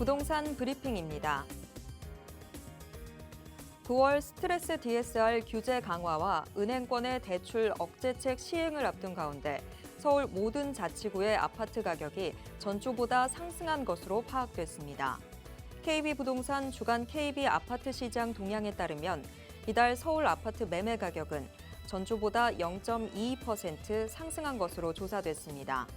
부동산 브리핑입니다. 9월 스트레스 DSR 규제 강화와 은행권의 대출 억제책 시행을 앞둔 가운데 서울 모든 자치구의 아파트 가격이 전주보다 상승한 것으로 파악됐습니다. KB부동산 주간 KB 아파트 시장 동향에 따르면 이달 서울 아파트 매매 가격은 전주보다 0.22% 상승한 것으로 조사됐습니다.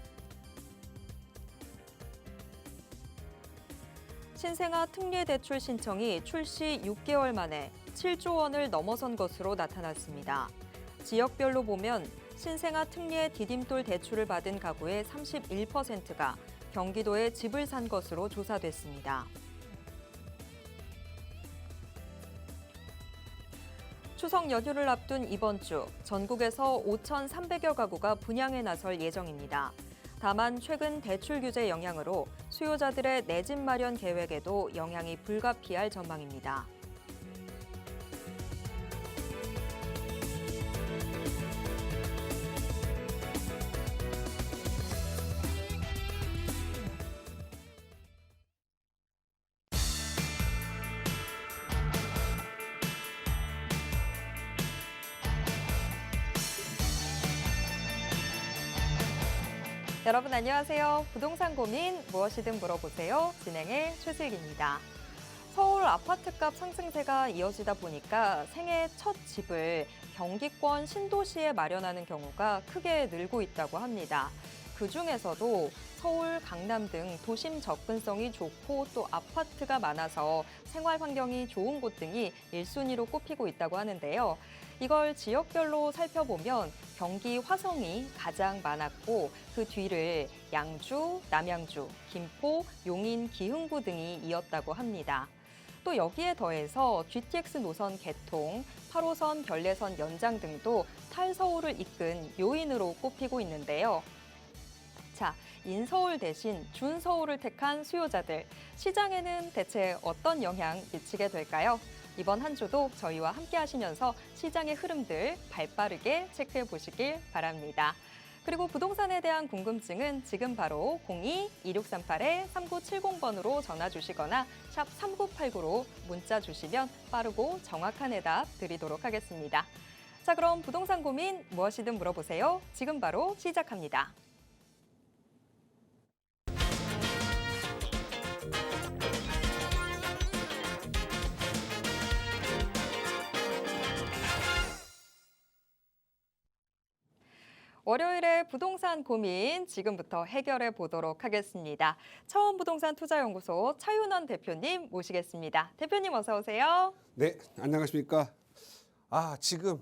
신생아 특례대출 신청이 출시 6개월 만에 7조 원을 넘어선 것으로 나타났습니다. 지역별로 보면 신생아 특례 디딤돌 대출을 받은 가구의 31%가 경기도에 집을 산 것으로 조사됐습니다. 추석 연휴를 앞둔 이번 주 전국에서 5,300여 가구가 분양에 나설 예정입니다. 다만 최근 대출 규제 영향으로 수요자들의 내 집 마련 계획에도 영향이 불가피할 전망입니다. 여러분 안녕하세요. 부동산 고민 무엇이든 물어보세요. 진행의 최슬기입니다. 서울 아파트값 상승세가 이어지다 보니까 생애 첫 집을 경기권 신도시에 마련하는 경우가 크게 늘고 있다고 합니다. 그중에서도 서울, 강남 등 도심 접근성이 좋고 또 아파트가 많아서 생활 환경이 좋은 곳 등이 1순위로 꼽히고 있다고 하는데요. 이걸 지역별로 살펴보면 경기 화성이 가장 많았고 그 뒤를 양주, 남양주, 김포, 용인, 기흥구 등이 이었다고 합니다. 또 여기에 더해서 GTX 노선 개통, 8호선 별내선 연장 등도 탈서울을 이끈 요인으로 꼽히고 있는데요. 자, 인서울 대신 준서울을 택한 수요자들, 시장에는 대체 어떤 영향 미치게 될까요? 이번 한 주도 저희와 함께 하시면서 시장의 흐름들 발빠르게 체크해 보시길 바랍니다. 그리고 부동산에 대한 궁금증은 지금 바로 02-2638-3970번으로 전화 주시거나 샵 3989로 문자 주시면 빠르고 정확한 해답 드리도록 하겠습니다. 자, 그럼 부동산 고민 무엇이든 물어보세요. 지금 바로 시작합니다. 월요일에 부동산 고민 지금부터 해결해 보도록 하겠습니다. 차원부동산투자연구소 차윤원 대표님 모시겠습니다. 대표님 어서 오세요. 네, 안녕하십니까. 지금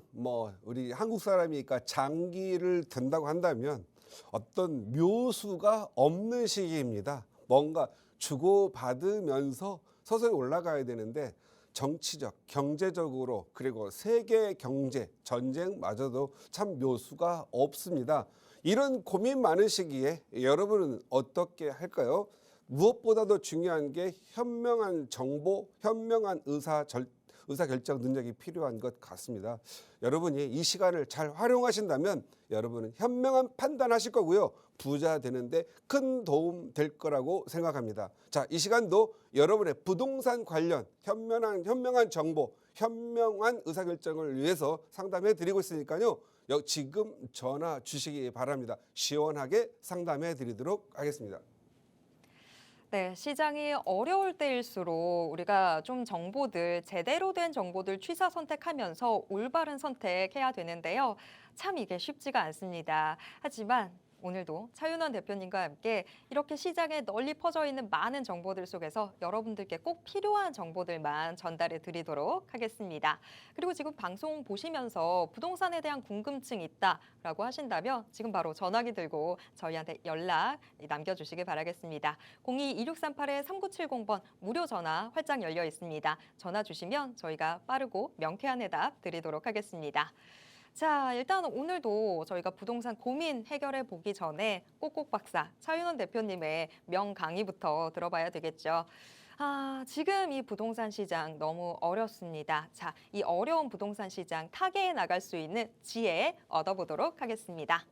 우리 한국 사람이니까 장기를 든다고 한다면 어떤 묘수가 없는 시기입니다. 뭔가 주고받으면서 서서히 올라가야 되는데 정치적, 경제적으로 그리고 세계 경제, 전쟁마저도 참 묘수가 없습니다. 이런 고민 많은 시기에 여러분은 어떻게 할까요? 무엇보다도 중요한 게 현명한 정보, 현명한 의사결정 능력이 필요한 것 같습니다. 여러분이 이 시간을 잘 활용하신다면 여러분은 현명한 판단하실 거고요. 부자 되는데 큰 도움 될 거라고 생각합니다. 자, 이 시간도 여러분의 부동산 관련 현명한 정보, 현명한 의사결정을 위해서 상담해 드리고 있으니까요. 지금 전화 주시기 바랍니다. 시원하게 상담해 드리도록 하겠습니다. 네, 시장이 어려울 때일수록 우리가 좀 제대로 된 정보들 취사 선택하면서 올바른 선택해야 되는데요. 참 이게 쉽지가 않습니다. 하지만 오늘도 차윤원 대표님과 함께 이렇게 시장에 널리 퍼져 있는 많은 정보들 속에서 여러분들께 꼭 필요한 정보들만 전달해 드리도록 하겠습니다. 그리고 지금 방송 보시면서 부동산에 대한 궁금증 있다라고 하신다면 지금 바로 전화기 들고 저희한테 연락 남겨주시기 바라겠습니다. 02-2638-3970번 무료 전화 활짝 열려 있습니다. 전화 주시면 저희가 빠르고 명쾌한 해답 드리도록 하겠습니다. 자, 일단 오늘도 저희가 부동산 고민 해결해 보기 전에 꼭꼭 박사 차윤원 대표님의 명강의부터 들어봐야 되겠죠. 지금 이 부동산 시장 너무 어렵습니다. 자, 이 어려운 부동산 시장 타개해 나갈 수 있는 지혜 얻어보도록 하겠습니다.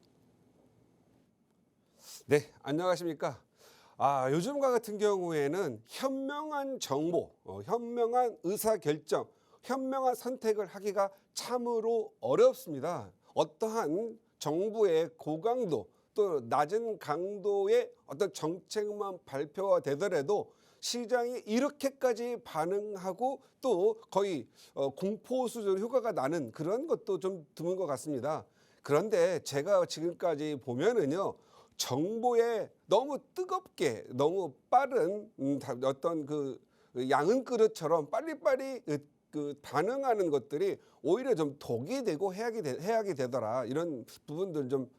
네, 안녕하십니까. 요즘과 같은 경우에는 현명한 정보, 현명한 의사결정, 현명한 선택을 하기가 참으로 어렵습니다. 어떠한 정부의 고강도 또 낮은 강도의 어떤 정책만 발표가 되더라도 시장이 이렇게까지 반응하고 또 거의 공포 수준 효과가 나는 그런 것도 좀 드문 것 같습니다. 그런데 제가 지금까지 보면은요, 정보에 너무 뜨겁게 너무 빠른 어떤 그 양은 그릇처럼 빨리빨리 반응하는 것들이 오히려 좀 독이 되고 해악이 되더라, 이런 부분들 좀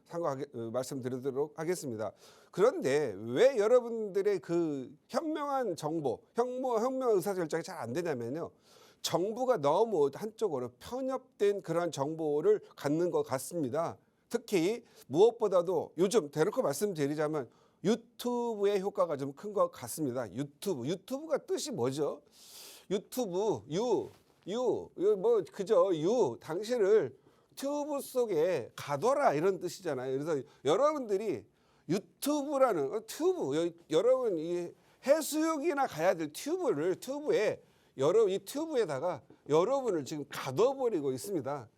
말씀드리도록 하겠습니다. 그런데 왜 여러분들의 그 현명한 정보, 현명한 의사결정이 잘 안 되냐면요, 정부가 너무 한쪽으로 편협된 그런 정보를 갖는 것 같습니다. 특히 무엇보다도 요즘 대놓고 말씀드리자면 유튜브의 효과가 좀 큰 것 같습니다. 유튜브가 뜻이 뭐죠? 유튜브 당신을 튜브 속에 가둬라, 이런 뜻이잖아요. 그래서 여러분들이 유튜브라는 여러분 이 해수욕이나 가야 될 이 튜브에다가 여러분을 지금 가둬버리고 있습니다.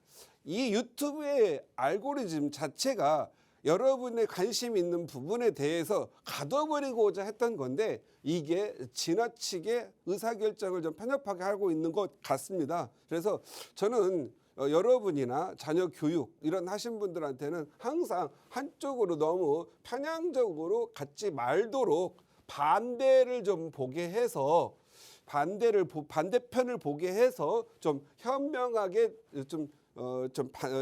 이 유튜브의 알고리즘 자체가 여러분의 관심 있는 부분에 대해서 가둬버리고자 했던 건데, 이게 지나치게 의사결정을 좀 편협하게 하고 있는 것 같습니다. 그래서 저는 여러분이나 자녀 교육 이런 하신 분들한테는 항상 한쪽으로 너무 편향적으로 갖지 말도록 반대를 좀 보게 해서 반대편을 보게 해서 좀 현명하게 좀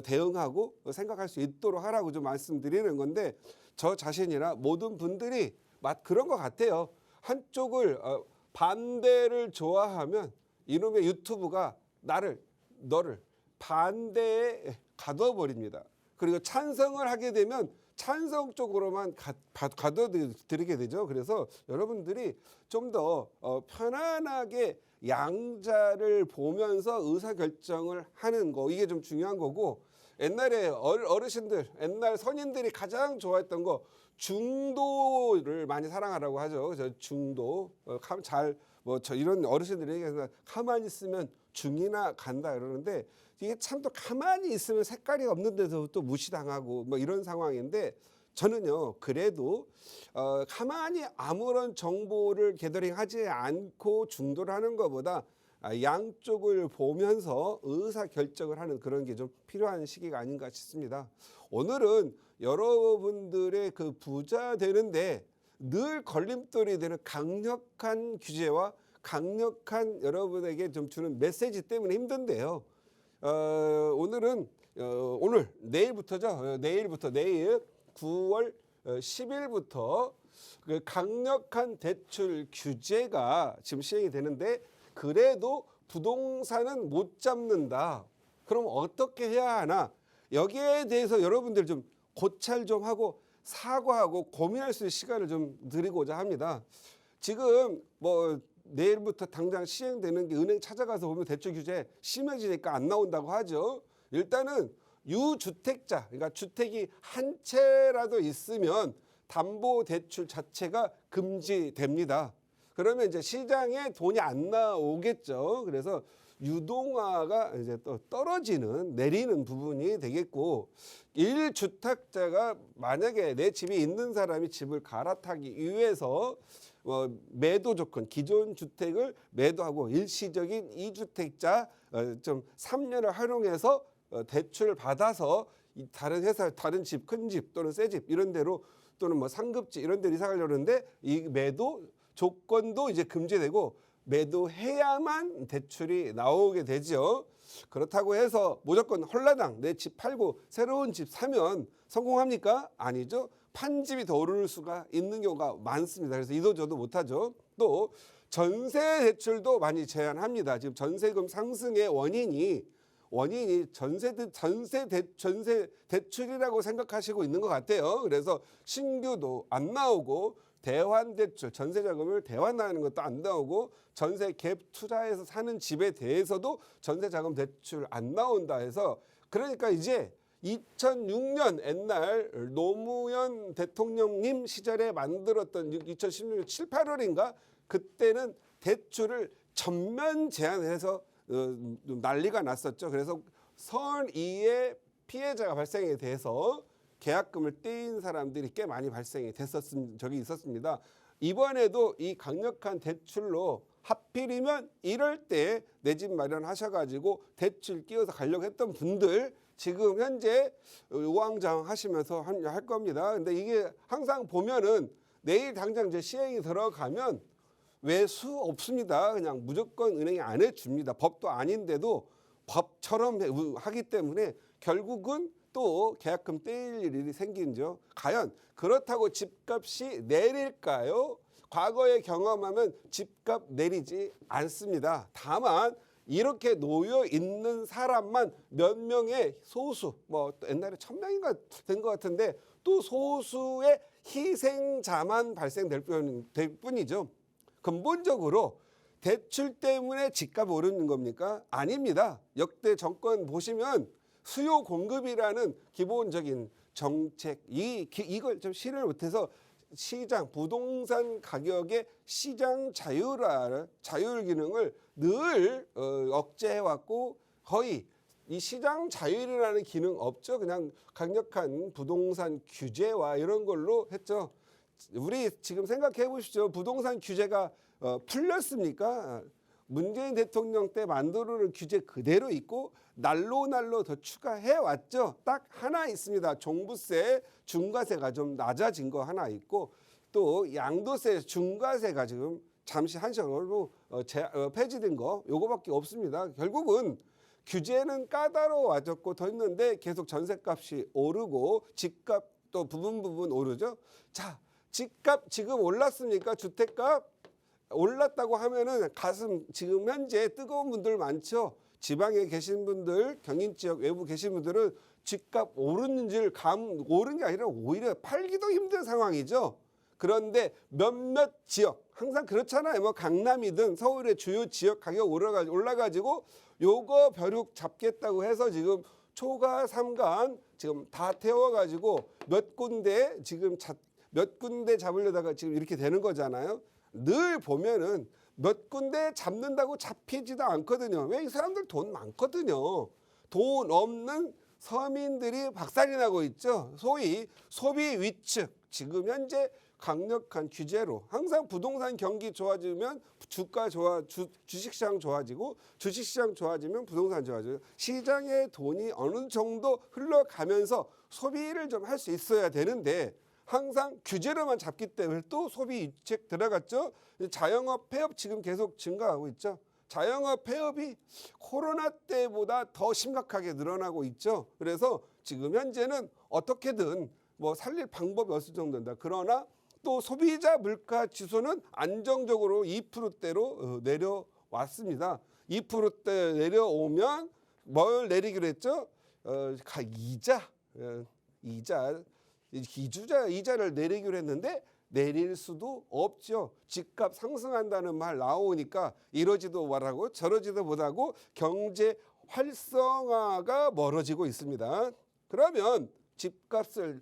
대응하고 생각할 수 있도록 하라고 좀 말씀드리는 건데, 저 자신이나 모든 분들이 그런 것 같아요. 한쪽을 반대를 좋아하면 이놈의 유튜브가 너를 반대에 가둬버립니다. 그리고 찬성을 하게 되면 찬성 쪽으로만 가둬들이게 되죠. 그래서 여러분들이 좀 더 편안하게 양자를 보면서 의사결정을 하는 거, 이게 좀 중요한 거고, 옛날에 어르신들, 옛날 선인들이 가장 좋아했던 거, 중도를 많이 사랑하라고 하죠. 그래서 중도, 이런 어르신들이 얘기해서 가만히 있으면 중이나 간다 그러는데, 이게 참 또 가만히 있으면 색깔이 없는 데서 또 무시당하고 이런 상황인데, 저는요, 그래도 가만히 아무런 정보를 게더링하지 않고 중도를 하는 것보다 양쪽을 보면서 의사결정을 하는 그런 게 좀 필요한 시기가 아닌가 싶습니다. 오늘은 여러분들의 그 부자 되는데 늘 걸림돌이 되는 강력한 규제와 강력한 여러분에게 좀 주는 메시지 때문에 힘든데요. 오늘은 내일부터죠. 내일 9월 10일부터 그 강력한 대출 규제가 지금 시행이 되는데, 그래도 부동산은 못 잡는다. 그럼 어떻게 해야 하나? 여기에 대해서 여러분들 좀 고찰 좀 하고 사과하고 고민할 수 있는 시간을 좀 드리고자 합니다. 지금 내일부터 당장 시행되는 게, 은행 찾아가서 보면 대출 규제 심해지니까 안 나온다고 하죠. 일단은 유주택자, 그러니까 주택이 한 채라도 있으면 담보대출 자체가 금지됩니다. 그러면 이제 시장에 돈이 안 나오겠죠. 그래서 유동화가 이제 또 내리는 부분이 되겠고, 1주택자가 만약에 내 집이 있는 사람이 집을 갈아타기 위해서 매도 조건, 기존 주택을 매도하고 일시적인 2주택자 좀 3년을 활용해서 대출을 받아서 다른 회사, 다른 집, 큰 집 또는 새 집 이런 데로, 또는 상급지 이런 데로 이사 가려는데, 이 매도 조건도 이제 금지되고 매도해야만 대출이 나오게 되죠. 그렇다고 해서 무조건 홀라당 내 집 팔고 새로운 집 사면 성공합니까? 아니죠. 판집이 더 오를 수가 있는 경우가 많습니다. 그래서 이도저도 못하죠. 또 전세 대출도 많이 제한합니다. 지금 전세금 상승의 원인이 전세 대출이라고 생각하시고 있는 것 같아요. 그래서 신규도 안 나오고, 대환 대출, 전세 자금을 대환하는 것도 안 나오고, 전세 갭 투자해서 사는 집에 대해서도 전세 자금 대출 안 나온다 해서, 그러니까 이제 2006년 옛날 노무현 대통령님 시절에 만들었던 2016년 7, 8월인가 그때는 대출을 전면 제한해서 난리가 났었죠. 그래서 선의의 피해자가 발생이 돼서 계약금을 떼인 사람들이 꽤 많이 발생이 됐었던 적이 있었습니다. 이번에도 이 강력한 대출로 하필이면 이럴 때 내 집 마련하셔가지고 대출 끼워서 가려고 했던 분들 지금 현재 우왕좌왕 하시면서 할 겁니다. 근데 이게 항상 보면은 내일 당장 이제 시행이 들어가면 외수 없습니다. 그냥 무조건 은행이 안 해줍니다. 법도 아닌데도 법처럼 하기 때문에 결국은 또 계약금 떼일 일이 생긴죠. 과연 그렇다고 집값이 내릴까요? 과거에 경험하면 집값 내리지 않습니다. 다만 이렇게 놓여 있는 사람만 몇 명의 소수, 뭐 옛날에 1000명인가 된 것 같은데 또 소수의 희생자만 발생될 뿐이죠. 근본적으로 대출 때문에 집값 오르는 겁니까? 아닙니다. 역대 정권 보시면 수요 공급이라는 기본적인 정책 이걸 좀 실현을 못해서 시장 부동산 가격의 시장 자율 기능을 늘 억제해왔고 거의 이 시장 자율이라는 기능 없죠. 그냥 강력한 부동산 규제와 이런 걸로 했죠. 우리 지금 생각해 보십시오. 부동산 규제가 풀렸습니까? 문재인 대통령 때 만들어놓은 규제 그대로 있고 날로 더 추가해 왔죠. 딱 하나 있습니다. 종부세, 중과세가 좀 낮아진 거 하나 있고 또 양도세, 중과세가 지금 잠시 한시간으로 폐지된 거 요거밖에 없습니다. 결국은 규제는 까다로워졌고 더 있는데 계속 전세값이 오르고 집값 또 부분 오르죠. 자, 집값 지금 올랐습니까? 주택값 올랐다고 하면은 가슴 지금 현재 뜨거운 분들 많죠. 지방에 계신 분들, 경인 지역 외부 계신 분들은 집값 오르는지를 오른 게 아니라 오히려 팔기도 힘든 상황이죠. 그런데 몇몇 지역 항상 그렇잖아요. 뭐 강남이든 서울의 주요 지역 가격 올라가지고 요거 벼룩 잡겠다고 해서 지금 초과 삼간 지금 다 태워가지고 몇 군데 잡으려다가 지금 이렇게 되는 거잖아요. 늘 보면은 몇 군데 잡는다고 잡히지도 않거든요. 왜? 이 사람들 돈 많거든요. 돈 없는 서민들이 박살이 나고 있죠. 소위 소비 위축. 지금 현재 강력한 규제로 항상 부동산 경기 좋아지면 주식시장 좋아지고 주식시장 좋아지면 부동산 좋아지고 시장에 돈이 어느 정도 흘러가면서 소비를 좀 할 수 있어야 되는데 항상 규제로만 잡기 때문에 또 소비 위축 들어갔죠. 자영업 폐업 지금 계속 증가하고 있죠. 자영업 폐업이 코로나 때보다 더 심각하게 늘어나고 있죠. 그래서 지금 현재는 어떻게든 뭐 살릴 방법이 없을 정도입니다. 그러나 또 소비자 물가 지수는 안정적으로 2%대로 내려왔습니다. 2%대 내려오면 뭘 내리기로 했죠? 이자를 내리기로 했는데 내릴 수도 없죠. 집값 상승한다는 말 나오니까 이러지도 말하고 저러지도 못하고 경제 활성화가 멀어지고 있습니다. 그러면 집값을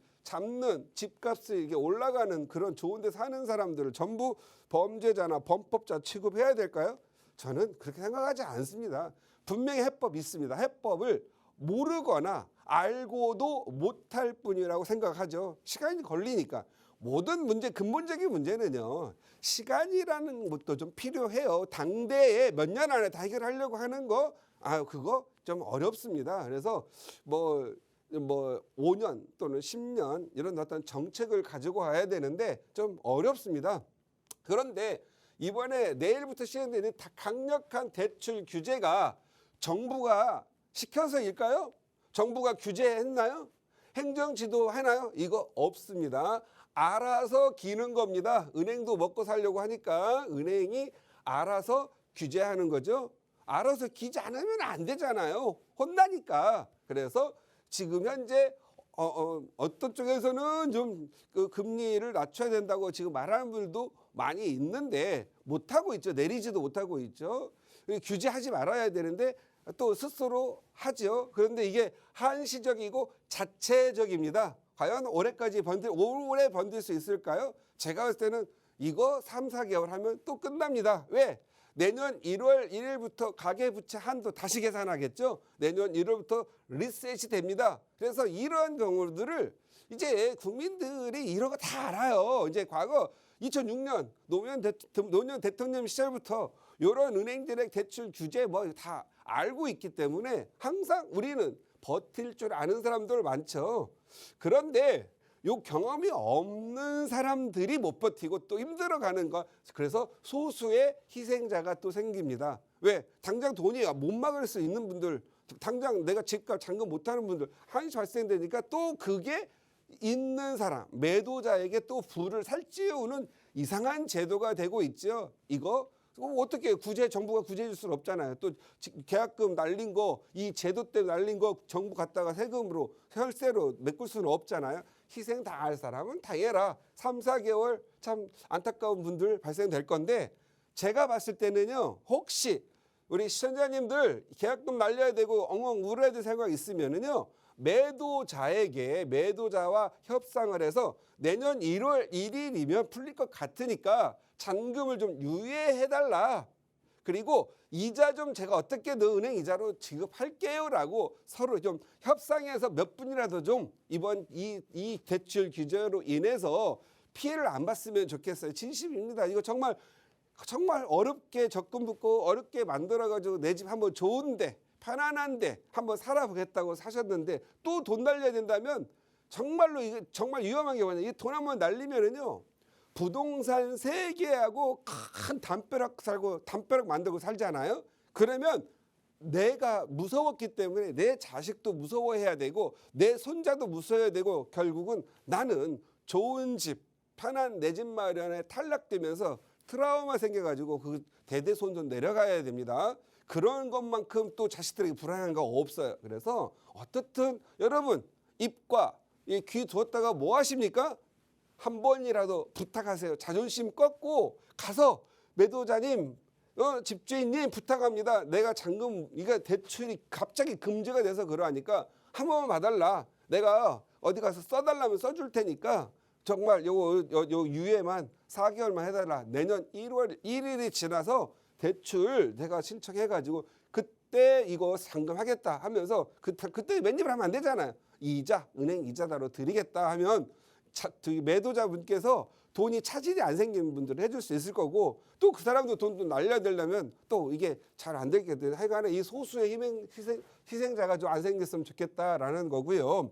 이게 올라가는 그런 좋은 데 사는 사람들을 전부 범죄자나 범법자 취급해야 될까요? 저는 그렇게 생각하지 않습니다. 분명히 해법이 있습니다. 해법을 모르거나 알고도 못할 뿐이라고 생각하죠. 시간이 걸리니까. 모든 근본적인 문제는요. 시간이라는 것도 좀 필요해요. 당대에 몇 년 안에 다 해결하려고 하는 거, 그거 좀 어렵습니다. 그래서 뭐 5년 또는 10년 이런 어떤 정책을 가지고 와야 되는데 좀 어렵습니다. 그런데 이번에 내일부터 시행되는 강력한 대출 규제가 정부가 시켜서일까요? 정부가 규제했나요? 행정 지도하나요? 이거 없습니다. 알아서 기는 겁니다. 은행도 먹고 살려고 하니까 은행이 알아서 규제하는 거죠. 알아서 기지 않으면 안 되잖아요. 혼나니까. 그래서 지금 현재 어떤 쪽에서는 좀 그 금리를 낮춰야 된다고 지금 말하는 분들도 많이 있는데 못하고 있죠. 내리지도 못하고 있죠. 규제하지 말아야 되는데 또 스스로 하죠. 그런데 이게 한시적이고 자체적입니다. 과연 올해 번들 수 있을까요? 제가 봤을 때는 이거 3, 4개월 하면 또 끝납니다. 왜? 내년 1월 1일부터 가계부채 한도 다시 계산하겠죠. 내년 1월부터 리셋이 됩니다. 그래서 이런 경우들을 이제 국민들이 이런 거 다 알아요. 이제 과거 2006년 노무현 대통령 시절부터 이런 은행들의 대출 규제 뭐 다 알고 있기 때문에 항상 우리는 버틸 줄 아는 사람들 많죠. 그런데 요 경험이 없는 사람들이 못 버티고 또 힘들어가는 거. 그래서 소수의 희생자가 또 생깁니다. 왜? 당장 돈이 못 막을 수 있는 분들, 당장 내가 집값 잔금 못하는 분들 한이 발생되니까 또 그게 있는 사람, 매도자에게 또 부를 살찌우는 이상한 제도가 되고 있죠. 이거 어떻게 정부가 구제해 줄 수는 없잖아요. 또 계약금 날린 거, 이 제도 때문에 날린 거 정부 갖다가 세금으로 혈세로 메꿀 수는 없잖아요. 희생 다 할 사람은 다 해라. 3, 4개월 참 안타까운 분들 발생될 건데 제가 봤을 때는요. 혹시 우리 시청자님들 계약금 날려야 되고 엉엉 울어야 될 생각 있으면은요. 매도자와 협상을 해서 내년 1월 1일이면 풀릴 것 같으니까 잔금을 좀 유예해달라. 그리고 이자 좀 제가 어떻게 너 은행 이자로 지급할게요라고 서로 좀 협상해서 몇 분이라도 좀 이번 이 대출 규제로 인해서 피해를 안 봤으면 좋겠어요. 진심입니다. 이거 정말 어렵게 적금 붓고 어렵게 만들어가지고 내 집 한번 좋은데 편안한데 한번 살아보겠다고 사셨는데 또 돈 날려야 된다면 정말로 이게 정말 위험한 게 뭐냐. 이 돈 한번 날리면은요. 부동산 3개하고 큰 담벼락 만들고 살잖아요. 그러면 내가 무서웠기 때문에 내 자식도 무서워해야 되고 내 손자도 무서워해야 되고 결국은 나는 좋은 집, 편한 내 집 마련에 탈락되면서 트라우마 생겨가지고 그 대대손손 내려가야 됩니다. 그런 것만큼 또 자식들에게 불안한 거 없어요. 그래서 어떻든 여러분 입과 귀 두었다가 뭐 하십니까? 한 번이라도 부탁하세요. 자존심 꺾고 가서 매도자님, 집주인님 부탁합니다. 내가 잔금, 이거 대출이 갑자기 금지가 돼서 그러하니까 한 번만 봐달라. 내가 어디 가서 써달라면 써줄 테니까 정말 요 유예만 4개월만 해달라. 내년 1월 1일이 지나서 대출 내가 신청해가지고 그때 이거 잔금하겠다 하면서 그때 맨입을 하면 안 되잖아요. 은행 이자다로 드리겠다 하면 매도자분께서 돈이 차질이 안 생기는 분들은 해줄 수 있을 거고 또 그 사람도 돈도 날려야 되려면 또 이게 잘 안 되게 돼. 하여간에 이 소수의 희생자가 좀 안 생겼으면 좋겠다라는 거고요.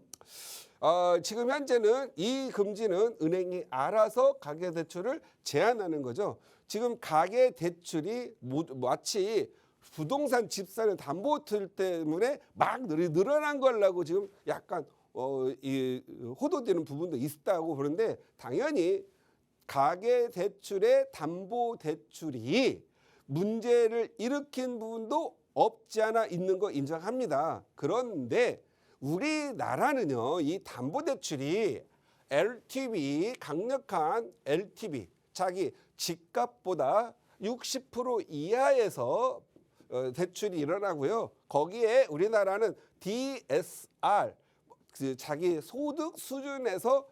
지금 현재는 이 금지는 은행이 알아서 가계대출을 제한하는 거죠. 지금 가계대출이 마치 부동산 집사는 담보들 때문에 막 늘어난 거라고 지금 약간 호도되는 부분도 있다고 그러는데 당연히 가계대출의 담보대출이 문제를 일으킨 부분도 없지 않아 있는 거 인정합니다. 그런데 우리나라는요, 이 담보대출이 LTV, 강력한 LTV, 자기 집값보다 60% 이하에서 대출이 일어나고요. 거기에 우리나라는 DSR, 자기 소득 수준에서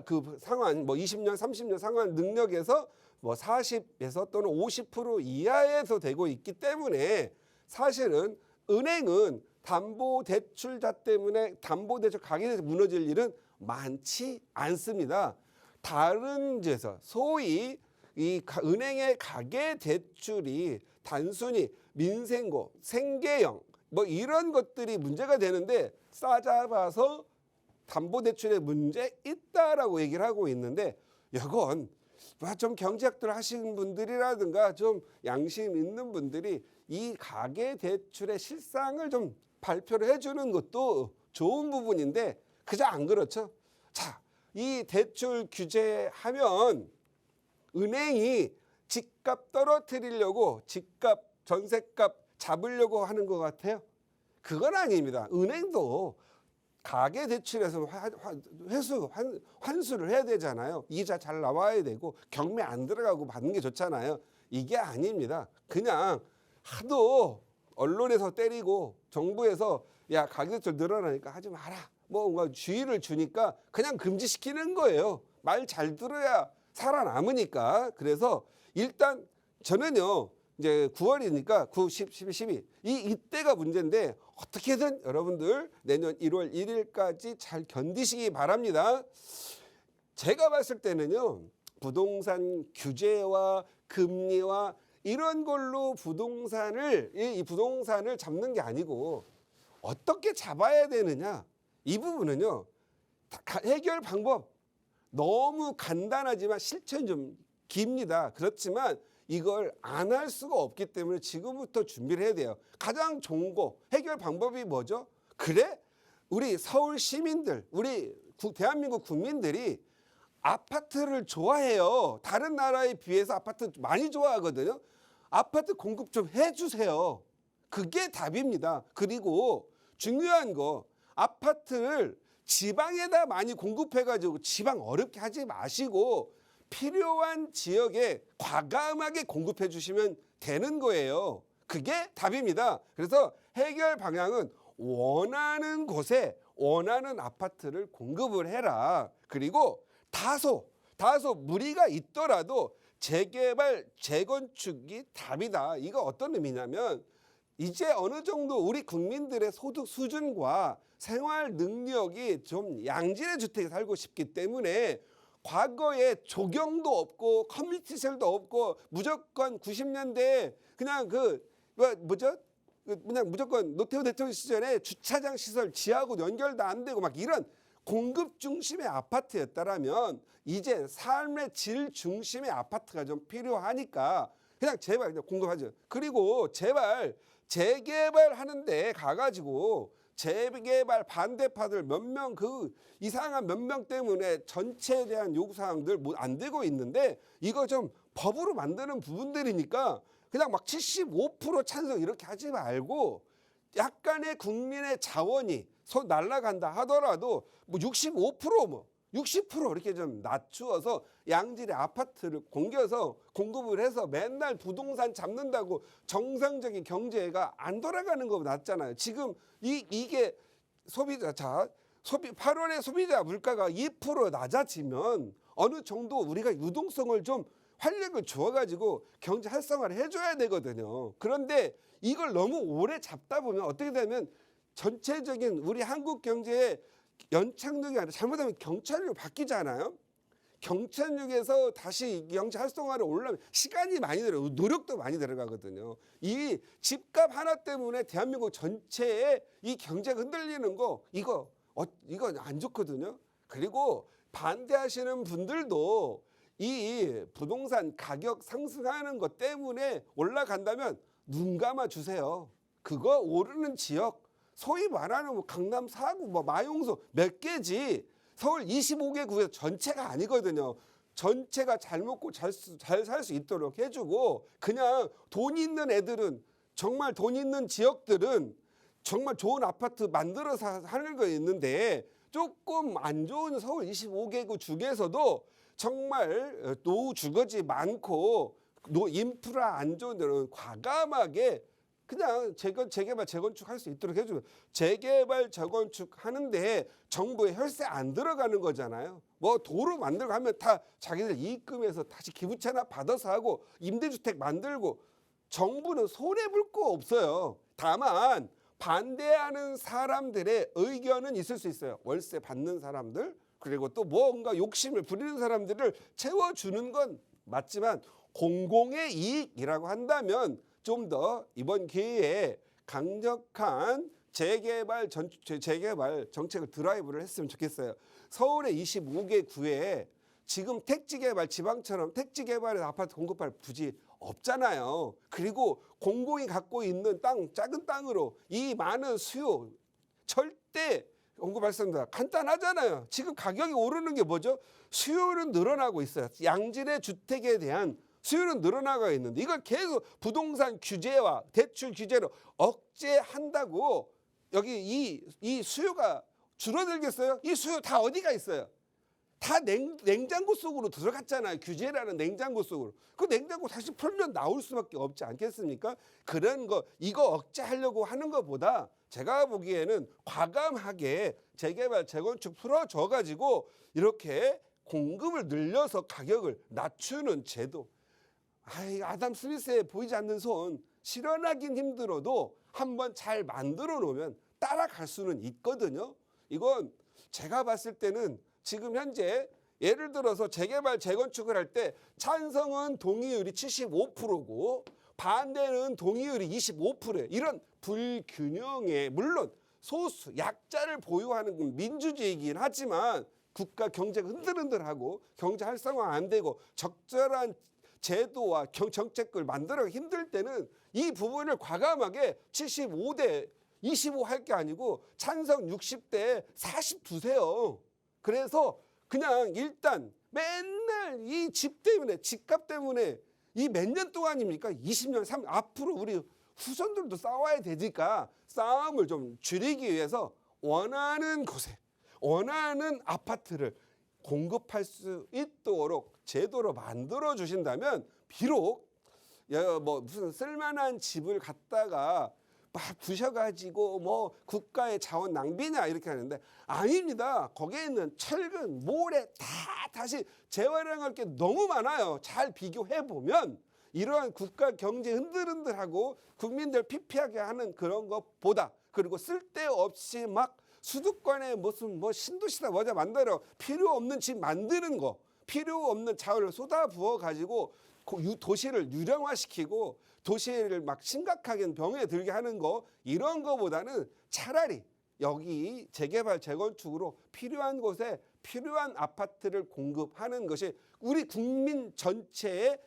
그 상환 20년, 30년 상환 능력에서 40에서 또는 50% 이하에서 되고 있기 때문에 사실은 은행은 담보대출자 때문에 담보대출 가격이 무너질 일은 많지 않습니다. 다른 데서 소위 이 은행의 가계대출이 단순히 민생고, 생계형 이런 것들이 문제가 되는데 싸잡아서 담보대출에 문제 있다라고 얘기를 하고 있는데 이건 좀 경제학들 하시는 분들이라든가 좀 양심 있는 분들이 이 가계대출의 실상을 좀 발표를 해주는 것도 좋은 부분인데 그저 안 그렇죠. 자, 이 대출 규제하면 은행이 집값 떨어뜨리려고 집값, 전세값 잡으려고 하는 것 같아요. 그건 아닙니다. 은행도 가계대출에서 환수를 해야 되잖아요. 이자 잘 나와야 되고 경매 안 들어가고 받는 게 좋잖아요. 이게 아닙니다. 그냥 하도 언론에서 때리고 정부에서 야 가격 좀 늘어나니까 하지 마라. 뭔가 주의를 주니까 그냥 금지시키는 거예요. 말 잘 들어야 살아남으니까. 그래서 일단 저는요. 이제 9월이니까 9, 10, 11, 12 이때가 문제인데 어떻게든 여러분들 내년 1월 1일까지 잘 견디시기 바랍니다. 제가 봤을 때는요. 부동산 규제와 금리와 이런 걸로 이 부동산을 잡는 게 아니고 어떻게 잡아야 되느냐 이 부분은요 해결 방법 너무 간단하지만 실천이 좀 깁니다. 그렇지만 이걸 안 할 수가 없기 때문에 지금부터 준비를 해야 돼요. 가장 좋은 거 해결 방법이 뭐죠? 그래 우리 서울 시민들 우리 대한민국 국민들이 아파트를 좋아해요. 다른 나라에 비해서 아파트 많이 좋아하거든요. 아파트 공급 좀 해주세요. 그게 답입니다. 그리고 중요한 거 아파트를 지방에다 많이 공급해가지고 지방 어렵게 하지 마시고 필요한 지역에 과감하게 공급해 주시면 되는 거예요. 그게 답입니다. 그래서 해결 방향은 원하는 곳에 원하는 아파트를 공급을 해라. 그리고 다소 무리가 있더라도 재개발, 재건축이 답이다. 이거 어떤 의미냐면 이제 어느 정도 우리 국민들의 소득 수준과 생활 능력이 좀 양질의 주택에 살고 싶기 때문에 과거에 조경도 없고 커뮤니티셀도 없고 무조건 90년대에 그냥 그냥 무조건 노태우 대통령 시절에 주차장 시설 지하고 연결도 안 되고 막 이런 공급 중심의 아파트였다라면 이제 삶의 질 중심의 아파트가 좀 필요하니까 그냥 제발 그냥 공급하죠. 그리고 제발 재개발하는데 가가지고 재개발 반대파들 몇 명 이상한 몇 명 때문에 전체에 대한 요구사항들 안 되고 있는데 이거 좀 법으로 만드는 부분들이니까 그냥 막 75% 찬성 이렇게 하지 말고 약간의 국민의 자원이 날아간다 하더라도 뭐 65% 60% 이렇게 좀 낮추어서 양질의 아파트를 공급을 해서 맨날 부동산 잡는다고 정상적인 경제가 안 돌아가는 거 낫잖아요. 지금 이게 8월에 소비자 물가가 2% 낮아지면 어느 정도 우리가 유동성을 좀 활력을 주어가지고 경제 활성화를 해줘야 되거든요. 그런데 이걸 너무 오래 잡다 보면 어떻게 되면 전체적인 우리 한국 경제의 연착륙이 아니라 잘못하면 경착륙으로 바뀌잖아요. 경착륙에서 다시 경제 활성화를 올라면 시간이 많이 들어가고 노력도 많이 들어가거든요. 이 집값 하나 때문에 대한민국 전체의 이 경제가 흔들리는 거 이거 안 좋거든요. 그리고 반대하시는 분들도 이 부동산 가격 상승하는 것 때문에 올라간다면 눈 감아 주세요. 그거 오르는 지역 소위 말하는 뭐 강남 4구, 뭐 마용소 몇 개지 서울 25개 구에서 전체가 아니거든요. 전체가 잘 먹고 잘 살 수 있도록 해주고 그냥 돈 있는 애들은 정말 돈 있는 지역들은 정말 좋은 아파트 만들어서 하는 거 있는데 조금 안 좋은 서울 25개구 중에서도 정말 노후 주거지 많고 인프라 안 좋은 데는 과감하게 그냥 재개발 재건축 할 수 있도록 해주면 재개발 재건축 하는데 정부의 혈세 안 들어가는 거잖아요. 뭐 도로 만들고 하면 다 자기들 이익금에서 다시 기부채나 받아서 하고 임대주택 만들고 정부는 손해볼 거 없어요. 다만 반대하는 사람들의 의견은 있을 수 있어요. 월세 받는 사람들 그리고 또 뭔가 욕심을 부리는 사람들을 채워주는 건 맞지만 공공의 이익이라고 한다면 좀 더 이번 기회에 강력한 재개발 정책을 드라이브를 했으면 좋겠어요. 서울의 25개 구에 지금 택지개발 지방처럼 택지개발에서 아파트 공급할 부지 없잖아요. 그리고 공공이 갖고 있는 작은 땅으로 이 많은 수요 절대 공급할 수 없습니다. 간단하잖아요. 지금 가격이 오르는 게 뭐죠? 수요는 늘어나고 있어요. 양질의 주택에 대한 수요는 늘어나고 있는데 이걸 계속 부동산 규제와 대출 규제로 억제한다고 여기 이 수요가 줄어들겠어요? 이 수요 다 어디가 있어요? 다 냉장고 속으로 들어갔잖아요. 규제라는 냉장고 속으로. 그 냉장고 다시 풀면 나올 수밖에 없지 않겠습니까? 그런 거 이거 억제하려고 하는 것보다 제가 보기에는 과감하게 재개발, 재건축 풀어줘 가지고 이렇게 공급을 늘려서 가격을 낮추는 제도. 아담 스미스의 보이지 않는 손, 실현하긴 힘들어도 한번 잘 만들어 놓으면 따라갈 수는 있거든요. 이건 제가 봤을 때는 지금 현재 예를 들어서 재개발, 재건축을 할 때 찬성은 동의율이 75%고 반대는 동의율이 25%예요. 이런 불균형에 물론 소수, 약자를 보유하는 건 민주주의이긴 하지만 국가 경제가 흔들흔들하고 경제 활성화 안 되고 적절한 제도와 정책을 만들어 힘들 때는 이 부분을 과감하게 75대 25 할 게 아니고 찬성 60대 40 두세요. 그래서 그냥 일단 맨날 이 집 때문에 집값 때문에 이 몇 년 동안입니까? 20년, 3년 앞으로 우리 후손들도 싸워야 되니까 싸움을 좀 줄이기 위해서 원하는 곳에 원하는 아파트를 공급할 수 있도록 제도로 만들어 주신다면 비록 뭐 무슨 쓸만한 집을 갖다가 막 부셔가지고 뭐 국가의 자원 낭비냐 이렇게 하는데 아닙니다. 거기에 있는 철근, 모래 다 다시 재활용할 게 너무 많아요. 잘 비교해 보면 이러한 국가 경제 흔들흔들하고 국민들 피폐하게 하는 그런 것보다 그리고 쓸데없이 막 수도권에 무슨 뭐 신도시다 뭐자 만들어 필요 없는 집 만드는 거 필요 없는 자원을 쏟아 부어 가지고 도시를 유령화시키고 도시를 막 심각하게 병에 들게 하는 거 이런 거보다는 차라리 여기 재개발 재건축으로 필요한 곳에 필요한 아파트를 공급하는 것이 우리 국민 전체의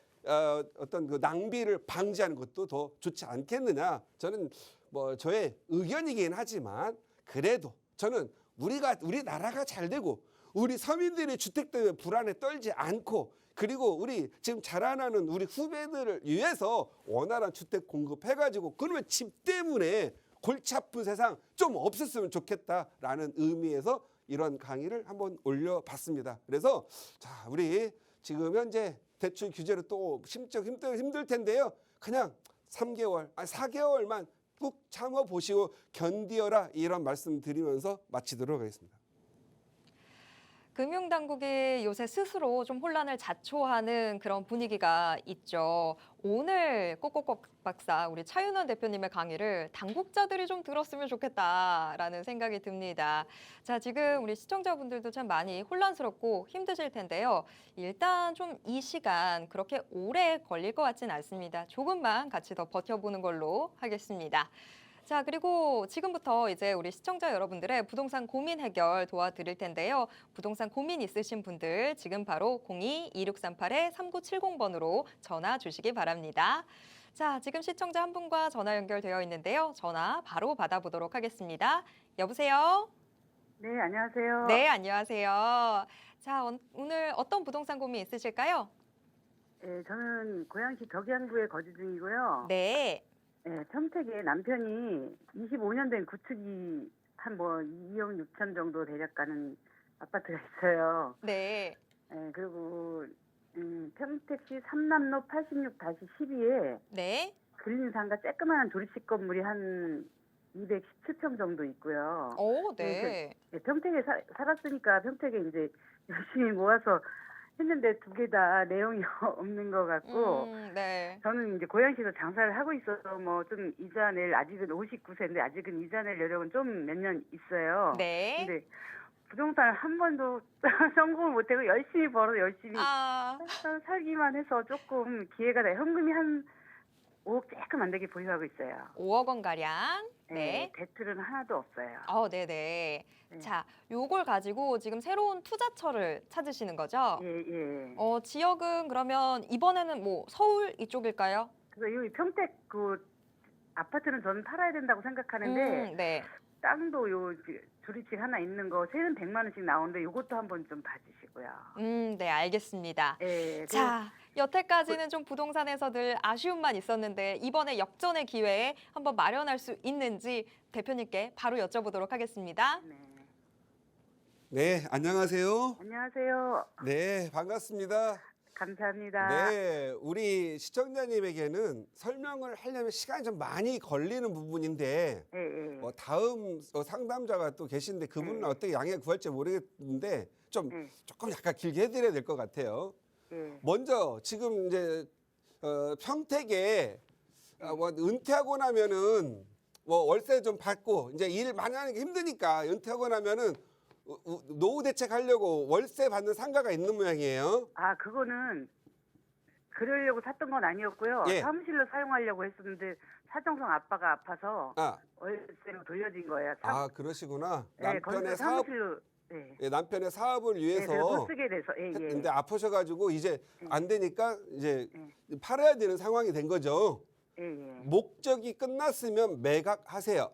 어떤 그 낭비를 방지하는 것도 더 좋지 않겠느냐. 저는 뭐 저의 의견이긴 하지만 그래도 저는 우리나라가 잘 되고 우리 서민들이 주택 때문에 불안에 떨지 않고 그리고 우리 지금 자라나는 우리 후배들을 위해서 원활한 주택 공급해가지고 그러면 집 때문에 골치 아픈 세상 좀 없었으면 좋겠다라는 의미에서 이런 강의를 한번 올려봤습니다. 그래서 자 우리 지금 현재 대출 규제로 또 심적 힘들 텐데요. 그냥 3개월, 4개월만 꾹 참아보시고 견디어라 이런 말씀 드리면서 마치도록 하겠습니다. 금융당국이 요새 스스로 좀 혼란을 자초하는 그런 분위기가 있죠. 오늘 꼭꼭꼭 박사, 우리 차윤원 대표님의 강의를 당국자들이 좀 들었으면 좋겠다라는 생각이 듭니다. 자, 지금 우리 시청자분들도 참 많이 혼란스럽고 힘드실 텐데요. 일단 좀 이 시간 그렇게 오래 걸릴 것 같진 않습니다. 조금만 같이 더 버텨보는 걸로 하겠습니다. 자, 그리고 지금부터 이제 우리 시청자 여러분들의 부동산 고민 해결 도와드릴 텐데요. 부동산 고민 있으신 분들 지금 바로 02-2638-3970번으로 전화 주시기 바랍니다. 자, 지금 시청자 한 분과 전화 연결되어 있는데요. 전화 바로 받아보도록 하겠습니다. 여보세요? 네, 안녕하세요. 네, 안녕하세요. 자, 오늘 어떤 부동산 고민 있으실까요? 네, 저는 고양시 덕양구에 거주 중이고요. 네. 네, 평택에 남편이 25년 된 구축이 한 뭐 2억 6천 정도 대략 가는 아파트가 있어요. 네. 네, 그리고 평택시 삼남로 86-12에 네. 근린상가 쬐끄만한 조립식 건물이 한 217평 정도 있고요. 오, 네. 네, 평택에 살았으니까 평택에 이제 열심히 모아서 했는데 두 개 다 내용이 없는 것 같고 네. 저는 이제 고양시에서 장사를 하고 있어서 뭐 좀 이자 낼 아직은 59세인데 아직은 이자 낼 여력은 좀 몇 년 있어요. 네. 근데 부동산을 한 번도 성공을 못하고 열심히 벌어서 열심히 살기만 해서 조금 기회가 돼. 현금이 한 5억 조금 안 되게 보유하고 있어요. 5억 원 가량. 네. 대출은 하나도 없어요. 네네. 네. 자, 요걸 가지고 지금 새로운 투자처를 찾으시는 거죠? 예. 지역은 그러면 이번에는 뭐 서울 이쪽일까요? 그래서 여기 평택 그 아파트는 저는 팔아야 된다고 생각하는데 네. 땅도 요 조립식 하나 있는 거 세는 100만 원씩 나오는데 요것도 한번 좀 봐주시고요. 네, 알겠습니다. 예. 자, 여태까지는 좀 부동산에서 늘 아쉬움만 있었는데 이번에 역전의 기회에 한번 마련할 수 있는지 대표님께 바로 여쭤보도록 하겠습니다. 네. 네, 안녕하세요. 안녕하세요. 네, 반갑습니다. 감사합니다. 네, 우리 시청자님에게는 설명을 하려면 시간이 좀 많이 걸리는 부분인데 예, 예. 다음 상담자가 또 계신데 그분은 네. 어떻게 양해 구할지 모르겠는데 좀 네. 조금 약간 길게 해드려야 될 것 같아요. 예. 먼저 지금 이제 평택에 뭐 은퇴하고 나면은 뭐 월세 좀 받고 이제 일 많이 하는 게 힘드니까 은퇴하고 나면은 노후 대책하려고 월세 받는 상가가 있는 모양이에요. 아, 그거는 그러려고 샀던 건 아니었고요. 예. 사무실로 사용하려고 했었는데 사정상 아빠가 아파서 아, 월세로 돌려진 거예요. 그러시구나. 네, 거기서 남편의 사무실로. 예. 예, 남편의 사업을 네, 위해서 그래서 못 쓰게 돼서. 예, 예. 근데 아프셔가지고 이제 안 되니까 이제 예. 팔아야 되는 상황이 된 거죠. 예, 예. 목적이 끝났으면 매각하세요.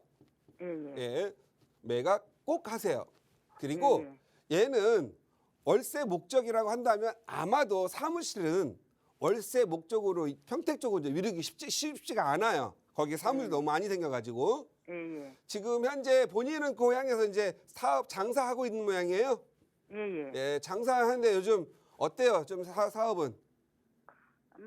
예, 예. 예, 매각 꼭 하세요. 그리고 예, 얘는 월세 목적이라고 한다면 아마도 사무실은 월세 목적으로 평택 쪽으로 이제 미루기 쉽지가 않아요. 거기 사무실 너무 많이 생겨가지고 예, 예. 지금 현재 본인은 고향에서 이제 사업 장사하고 있는 모양이에요. 예, 예. 예, 장사하는데 요즘 어때요? 좀 사업은?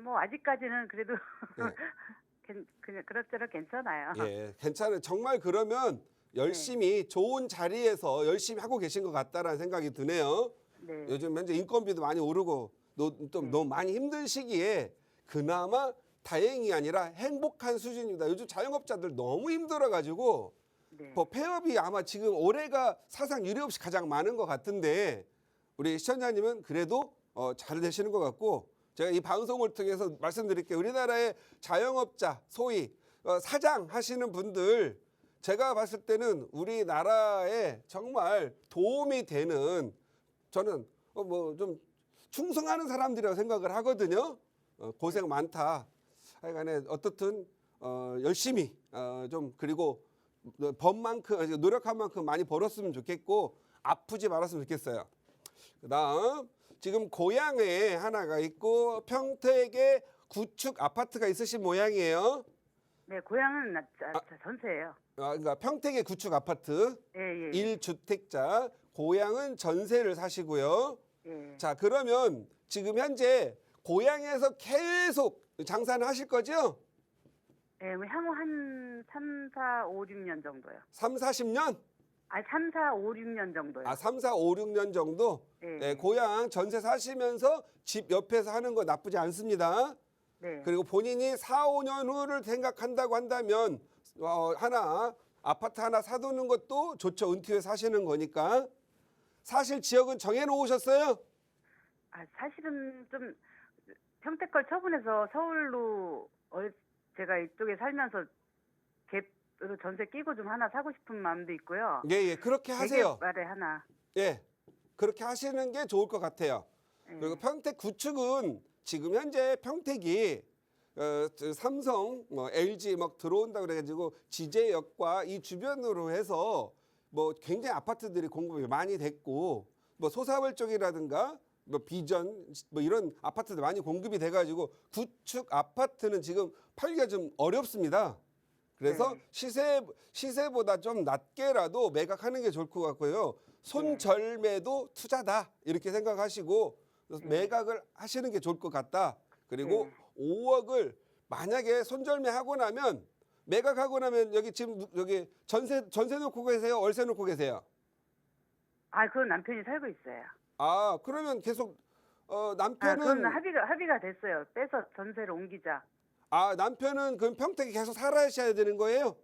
뭐 아직까지는 그래도 예. 그냥 그럭저럭 괜찮아요. 예, 괜찮아요. 정말 그러면 열심히 좋은 자리에서 열심히 하고 계신 것 같다라는 생각이 드네요. 네. 요즘 현재 인건비도 많이 오르고 또 너무 많이 힘든 시기에 그나마 다행이 아니라 행복한 수준입니다. 요즘 자영업자들 너무 힘들어가지고 네. 뭐 폐업이 아마 지금 올해가 사상 유례 없이 가장 많은 것 같은데 우리 시청자님은 그래도 잘 되시는 것 같고 제가 이 방송을 통해서 말씀드릴게요. 우리나라의 자영업자 소위 사장 하시는 분들 제가 봤을 때는 우리나라에 정말 도움이 되는 저는 뭐 좀 충성하는 사람들이라고 생각을 하거든요. 고생 많다. 하여간에 어떻든 열심히 좀 그리고 번만큼 노력한 만큼 많이 벌었으면 좋겠고 아프지 말았으면 좋겠어요. 그다음 지금 고향에 하나가 있고 평택에 구축 아파트가 있으신 모양이에요. 네, 고향은 전세예요. 그러니까 평택의 구축 아파트 예, 예. 1주택자 고향은 전세를 사시고요. 예. 자, 그러면 지금 현재 고향에서 계속 장사는 하실 거죠? 예, 뭐 향후 한 3, 4, 5, 6년 정도요. 3, 40년? 아, 3, 4, 5, 6년 정도요. 3, 4, 5, 6년 정도? 예. 네, 고향 전세 사시면서 집 옆에서 하는 거 나쁘지 않습니다. 네. 그리고 본인이 4, 5년 후를 생각한다고 한다면 아파트 하나 사두는 것도 좋죠. 은퇴 후에 사시는 거니까. 사실 지역은 정해놓으셨어요? 아, 사실은 좀 평택 걸 처분해서 서울로 제가 이쪽에 살면서 갭으로 전세 끼고 좀 하나 사고 싶은 마음도 있고요. 예, 그렇게 하세요. 말에 하나. 예, 그렇게 하시는 게 좋을 것 같아요. 예. 그리고 평택 구축은 지금 현재 평택이 삼성, LG 막 들어온다 그래가지고 지제역과 이 주변으로 해서 뭐 굉장히 아파트들이 공급이 많이 됐고 뭐 소사월 쪽이라든가 뭐 비전 뭐 이런 아파트들 많이 공급이 돼가지고 구축 아파트는 지금 팔기가 좀 어렵습니다. 그래서 시세보다 좀 낮게라도 매각하는 게 좋을 것 같고요. 손절매도 투자다 이렇게 생각하시고 매각을 하시는 게 좋을 것 같다. 그리고 5억을 만약에 손절매 하고 나면 매각하고 나면 여기 지금 여기 전세 놓고 계세요? 월세 놓고 계세요? 아, 그건 남편이 살고 있어요. 아, 그러면 계속 남편은 그건 합의가 됐어요. 빼서 전세로 옮기자. 남편은 그럼 평택에 계속 살아셔야 되는 거예요?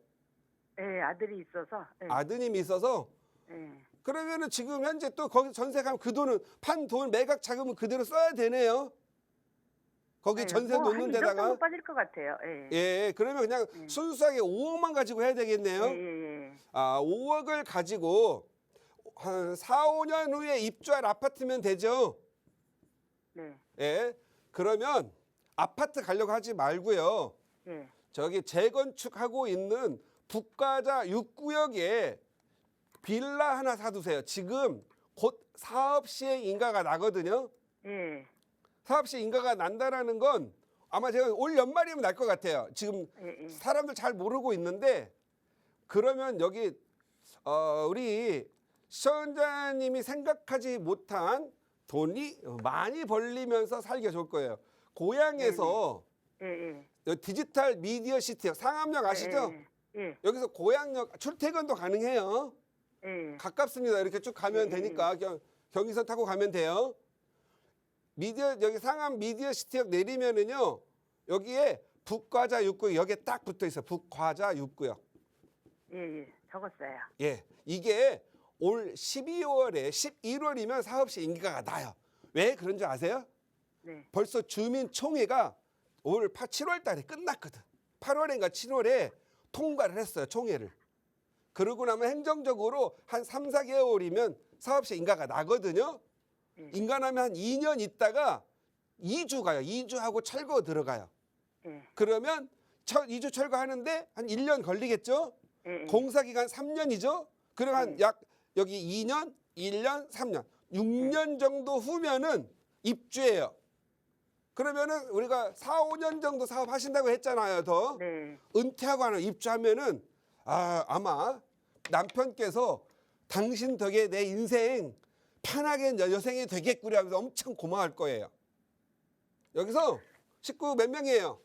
예, 아들이 있어서. 예. 아드님이 있어서 예. 그러면은 지금 현재 또 거기 전세 가면 그 돈은 판 돈 매각 자금은 그대로 써야 되네요. 거기 전세 뭐 놓는 한 2억 데다가 정도 빠질 것 같아요. 예. 예, 그러면 그냥 순수하게 5억만 가지고 해야 되겠네요. 예. 5억을 가지고 한 4, 5년 후에 입주할 아파트면 되죠. 네. 예. 그러면 아파트 가려고 하지 말고요. 예. 저기 재건축하고 있는 북가자 6구역에 빌라 하나 사두세요. 지금 곧 사업 시행 인가가 나거든요. 예. 사업 시행 인가가 난다라는 건 아마 제가 올 연말이면 날 것 같아요. 지금 예. 사람들 잘 모르고 있는데 그러면 여기 우리 시청자님이 생각하지 못한 돈이 많이 벌리면서 살기가 좋을 거예요. 고향에서 예, 디지털 미디어 시티요. 상암역 아시죠? 예, 여기서 고향역 출퇴근도 가능해요. 예. 가깝습니다. 이렇게 쭉 가면 예, 되니까 경의선 타고 가면 돼요. 여기 상암 미디어 시티역 내리면은요. 여기에 북과자 6구역 여기에 딱 붙어 있어요. 북과자 6구역. 예, 적었어요. 예. 이게 올 12월에 11월이면 사업시 인가가 나요. 왜 그런 줄 아세요? 네, 벌써 주민총회가 올 7월 달에 끝났거든. 8월인가 7월에 통과를 했어요. 총회를. 그러고 나면 행정적으로 한 3, 4개월이면 사업시 인가가 나거든요. 예. 인가나면 한 2년 있다가 2주 가요. 2주하고 철거 들어가요. 예, 그러면 2주 철거하는데 한 1년 걸리겠죠? 예. 공사기간 3년이죠? 그럼 한 약 여기 2년, 1년, 3년, 6년 정도 후면은 입주해요. 그러면은 우리가 4, 5년 정도 사업하신다고 했잖아요. 더 네, 은퇴하고 하나 입주하면은 아마 남편께서 당신 덕에 내 인생 편하게 여생이 되겠구려 하면서 엄청 고마워할 거예요. 여기서 식구 몇 명이에요?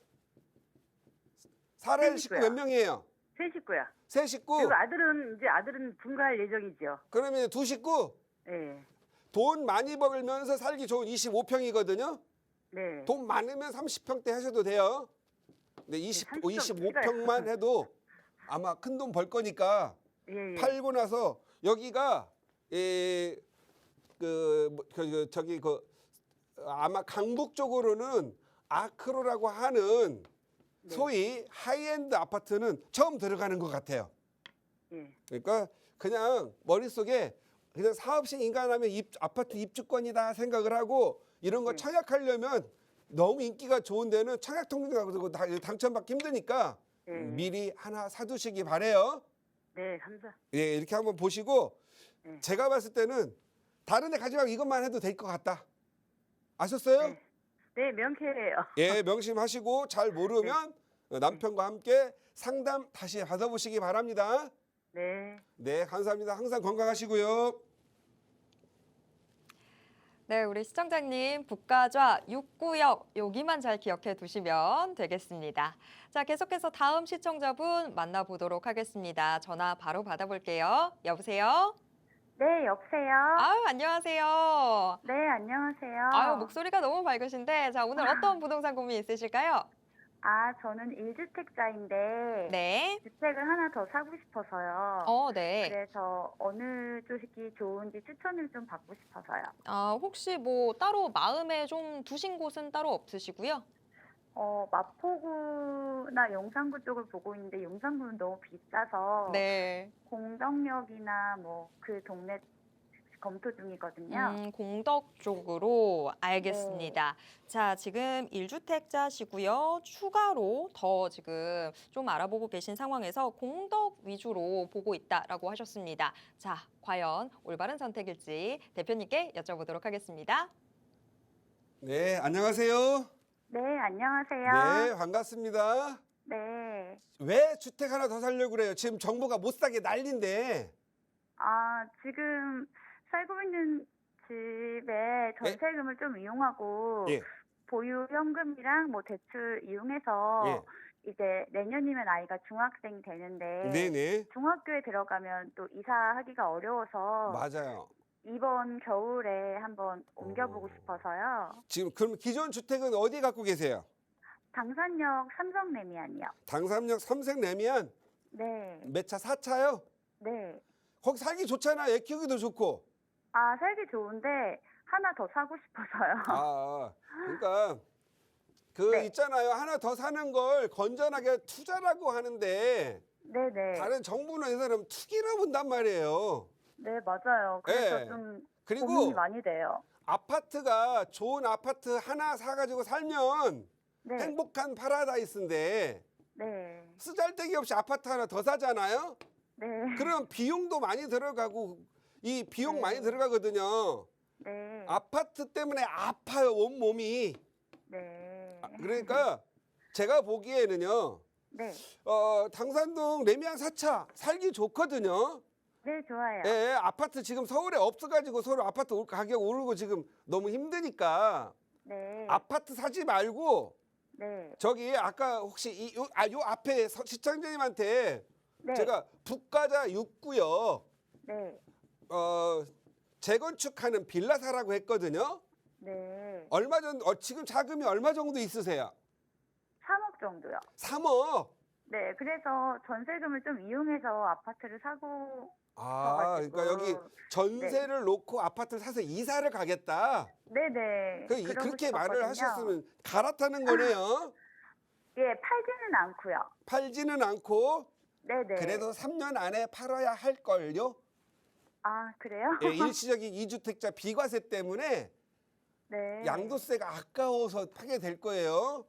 살아야 세 식구 식구요. 몇 명이에요? 세 식구야. 세 식구. 그리고 아들은 분가할 예정이죠. 그러면 이제 두 식구. 예, 돈 많이 벌면서 살기 좋은 25평이거든요. 네. 돈 많으면 30평대 하셔도 돼요. 근데 30평 25평만 해도 아마 큰 돈 벌 거니까 예, 예. 팔고 나서 여기가 아마 강북 쪽으로는 아크로라고 하는 소위 하이엔드 아파트는 처음 들어가는 것 같아요. 예. 그러니까 그냥 머릿속에 그냥 사업식 인간하면 아파트 입주권이다 생각을 하고 이런 거 청약하려면 너무 인기가 좋은 데는 청약 통장하고 당첨받기 힘드니까 미리 하나 사두시기 바래요. 네, 감사. 예, 이렇게 한번 보시고 네. 제가 봤을 때는 다른 데 가지 말고 이것만 해도 될 것 같다. 아셨어요? 네. 네, 명쾌해요. 예, 명심하시고 잘 모르면 남편과 함께 상담 다시 받아보시기 바랍니다. 네. 네, 감사합니다. 항상 건강하시고요. 네, 우리 시청자님 북가좌 6구역 여기만 잘 기억해 두시면 되겠습니다. 자, 계속해서 다음 시청자분 만나보도록 하겠습니다. 전화 바로 받아볼게요. 여보세요? 네, 여보세요. 아유, 안녕하세요. 네, 안녕하세요. 아유, 목소리가 너무 밝으신데, 자, 오늘 어떤 부동산 고민 있으실까요? 저는 1주택자인데 네. 주택을 하나 더 사고 싶어서요. 네. 그래서 어느 쪽이 좋은지 추천을 좀 받고 싶어서요. 혹시 뭐 따로 마음에 좀 두신 곳은 따로 없으시고요? 마포구나 용산구 쪽을 보고 있는데 용산구는 너무 비싸서 네. 공덕역이나 뭐 그 동네 검토 중이거든요. 공덕 쪽으로 알겠습니다. 자, 지금 1주택자시고요. 추가로 더 지금 좀 알아보고 계신 상황에서 공덕 위주로 보고 있다라고 하셨습니다. 자, 과연 올바른 선택일지 대표님께 여쭤보도록 하겠습니다. 네, 안녕하세요. 네, 안녕하세요. 네, 반갑습니다. 네. 왜 주택 하나 더 살려고 그래요? 지금 정부가 못 사게 난리인데. 지금 살고 있는 집에 전세금을 좀 이용하고 예. 보유 현금이랑 뭐 대출 이용해서 이제 내년이면 아이가 중학생 되는데 네네. 중학교에 들어가면 또 이사하기가 어려워서 맞아요. 이번 겨울에 한번 옮겨보고 싶어서요. 지금 그럼 기존 주택은 어디 갖고 계세요? 당산역 삼성레미안이요. 당삼역 삼색 레미안 네. 몇 차? 4차요? 네. 거기 살기 좋잖아. 애 키우기도 좋고. 살기 좋은데 하나 더 사고 싶어서요. 그러니까 네. 있잖아요. 하나 더 사는 걸 건전하게 투자라고 하는데 네네. 다른 정부는 이 사람 투기라 본단 말이에요. 네, 맞아요. 그래서 네. 좀 그리고 고민이 많이 돼요. 아파트가 좋은 아파트 하나 사가지고 살면 네. 행복한 파라다이스인데 네. 쓰잘데기 없이 아파트 하나 더 사잖아요. 네. 그럼 비용도 많이 들어가고 이 비용 네. 많이 들어가거든요. 네. 아파트 때문에 아파요, 온몸이. 네. 그러니까 제가 보기에는요. 네. 당산동 레미안 4차 살기 좋거든요. 네, 좋아요. 예, 아파트 지금 서울에 없어가지고 서울 아파트 가격 오르고 지금 너무 힘드니까 네. 아파트 사지 말고 네. 저기 아까 혹시 요 앞에 시청자님한테 네. 제가 북가자 6구역 네. 재건축하는 빌라 사라고 했거든요. 네. 얼마 전 지금 자금이 얼마 정도 있으세요? 3억 정도요. 3억. 네, 그래서 전세금을 좀 이용해서 아파트를 사고 아, 싶어가지고. 그러니까 여기 전세를 놓고 아파트를 사서 이사를 가겠다. 네네. 그러고 그렇게 말을 싶었거든요. 하셨으면 갈아타는 거네요. 예, 팔지는 않고요. 팔지는 않고 네네. 그래도 3년 안에 팔아야 할 걸요. 아, 그래요? 예, 일시적인 2주택자 비과세 때문에 네. 양도세가 아까워서 파게 될 거예요.